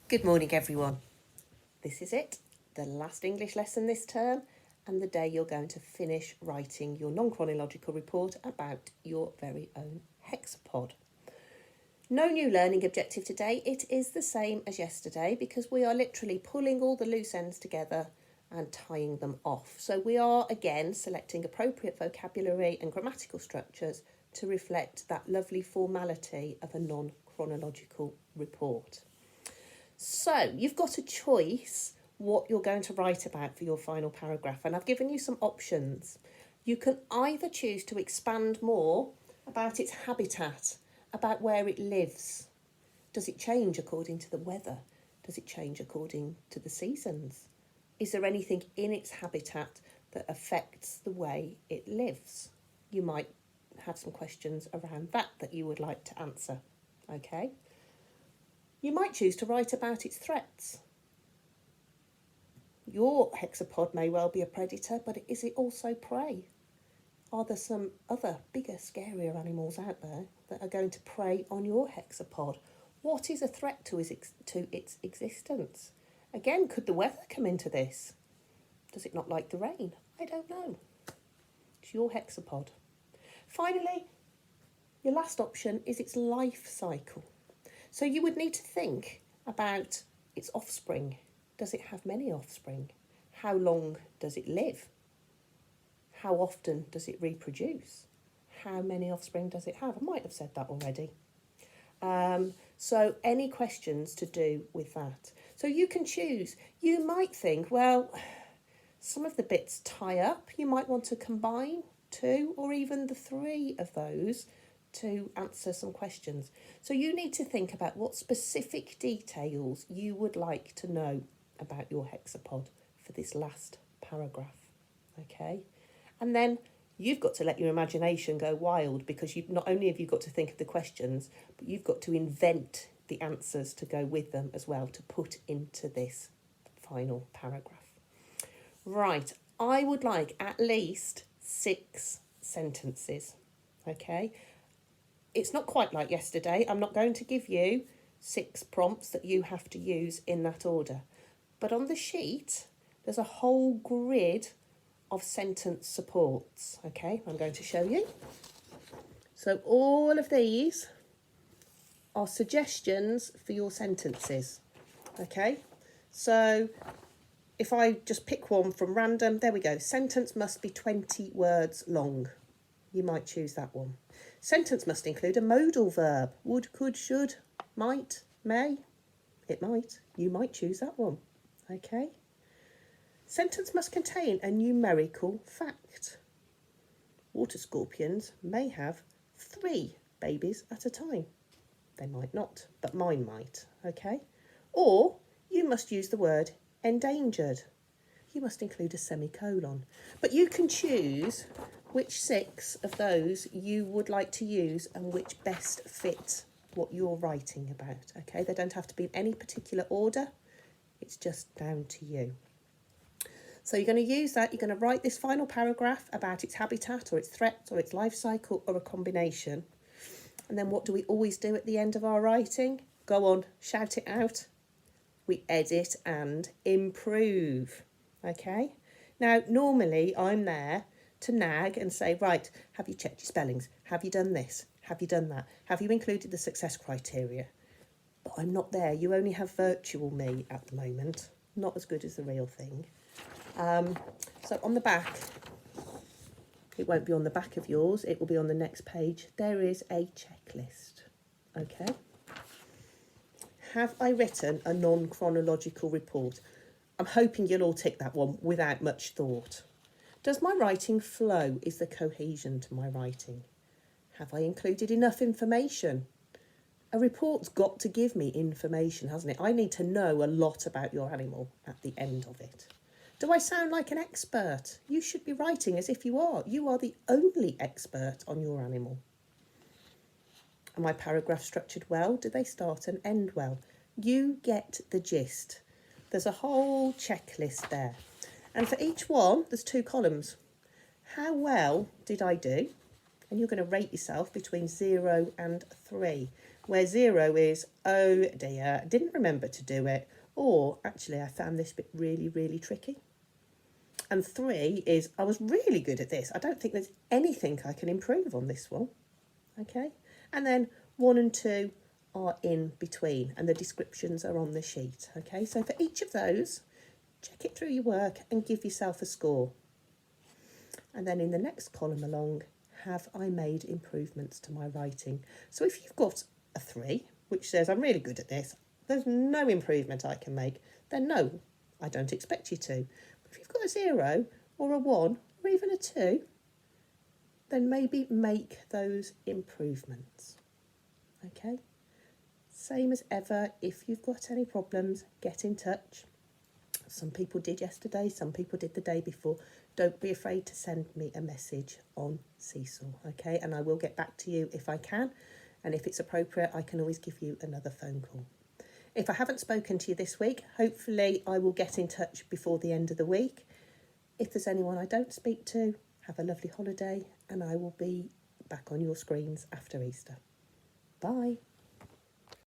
Good morning, everyone. This is it, the last English lesson this term, and the day you're going to finish writing your non-chronological report about your very own hexapod. No new learning objective today. It is the same as yesterday because we are literally pulling all the loose ends together and tying them off. So we are again selecting appropriate vocabulary and grammatical structures to reflect that lovely formality of a non-chronological report. So you've got a choice what you're going to write about for your final paragraph, and I've given you some options. You can either choose to expand more about its habitat, about where it lives. Does it change according to the weather? Does it change according to the seasons? Is there anything in its habitat that affects the way it lives? You might have some questions around that you would like to answer, okay? You might choose to write about its threats. Your hexapod may well be a predator, but is it also prey? Are there some other bigger, scarier animals out there that are going to prey on your hexapod? What is a threat to its existence? Again, could the weather come into this? Does it not like the rain? I don't know. It's your hexapod. Finally, your last option is its life cycle. So you would need to think about its offspring. Does it have many offspring? How long does it live? How often does it reproduce? How many offspring does it have? I might have said that already. So any questions to do with that? So you can choose. You might think, well, some of the bits tie up. You might want to combine 2 or even the 3 of those to answer some questions. So you need to think about what specific details you would like to know about your hexapod for this last paragraph, okay? And then you've got to let your imagination go wild because you've not only have you got to think of the questions, but you've got to invent the answers to go with them as well to put into this final paragraph. Right, I would like at least 6 sentences, okay? It's not quite like yesterday. I'm not going to give you 6 prompts that you have to use in that order. But on the sheet, there's a whole grid of sentence supports. Okay, I'm going to show you. So all of these are suggestions for your sentences. Okay, so if I just pick one from random, there we go. Sentence must be 20 words long. You might choose that one. Sentence must include a modal verb. Would, could, should, might, may. It might. You might choose that one. Okay. Sentence must contain a numerical fact. Water scorpions may have 3 babies at a time. They might not, but mine might. Okay. Or you must use the word endangered. You must include a semicolon. But you can choose which 6 of those you would like to use and which best fit what you're writing about, okay? They don't have to be in any particular order. It's just down to you. So you're going to use that. You're going to write this final paragraph about its habitat or its threats or its life cycle or a combination. And then what do we always do at the end of our writing? Go on, shout it out. We edit and improve, okay? Now, normally I'm there to nag and say, right, have you checked your spellings? Have you done this? Have you done that? Have you included the success criteria? But I'm not there. You only have virtual me at the moment. Not as good as the real thing. So on the back, it won't be on the back of yours. It will be on the next page. There is a checklist. Okay. Have I written a non-chronological report? I'm hoping you'll all tick that one without much thought. Does my writing flow? Is there cohesion to my writing? Have I included enough information? A report's got to give me information, hasn't it? I need to know a lot about your animal at the end of it. Do I sound like an expert? You should be writing as if you are. You are the only expert on your animal. Are my paragraphs structured well? Do they start and end well? You get the gist. There's a whole checklist there. And for each one, there's 2 columns. How well did I do? And you're going to rate yourself between 0 and 3. where 0 is, oh dear, didn't remember to do it, or actually I found this bit really, really tricky. And 3 is, I was really good at this. I don't think there's anything I can improve on this one. Okay. And then 1 and 2 are in between and the descriptions are on the sheet. Okay. So for each of those, check it through your work and give yourself a score. And then in the next column along, have I made improvements to my writing? So if you've got a 3, which says I'm really good at this, there's no improvement I can make, then no, I don't expect you to. But if you've got a 0 or a 1 or even a 2, then maybe make those improvements. Okay? Same as ever, if you've got any problems, get in touch. Some people did yesterday, some people did the day before. Don't be afraid to send me a message on Seesaw, okay? And I will get back to you if I can. And if it's appropriate, I can always give you another phone call. If I haven't spoken to you this week, hopefully I will get in touch before the end of the week. If there's anyone I don't speak to, have a lovely holiday and I will be back on your screens after Easter. Bye.